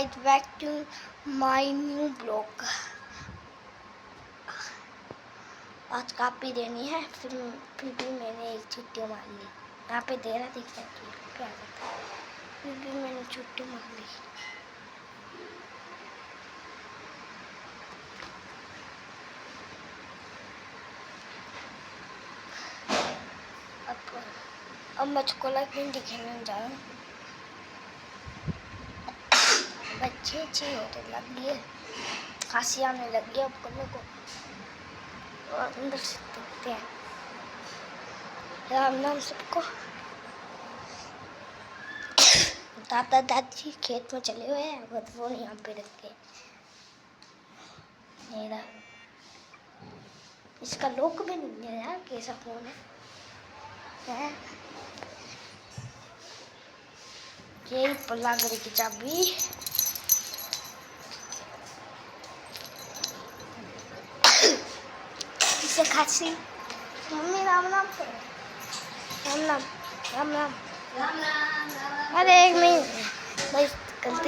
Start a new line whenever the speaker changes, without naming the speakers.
Guys, back to my new blog. आज copy देनी है, फिर भी मैंने एक छुट्टी मार ली। यहाँ पे दे रहा दिख सकती है क्या करता है, फिर भी मैंने छुट्टी मार ली। अब मैं चॉकलेट भी दिखाने जा रहा हूँ। बच्चे अच्छे होते लग गए, खांसी आने लग गया अब कल को, और अंदर से देखते हैं। राम नाम सबको। दादा दादी खेत में चले हुए हैं, बस फोन यहाँ पे रख के। मेरा इसका लॉक भी नहीं है यार, कैसा फोन है? यही पल्लागड़ी की चाबी। इसे खांसी। मम्मी राम नाम करो। राम नाम राम नाम राम नाम। अरे एक मिनट भाई।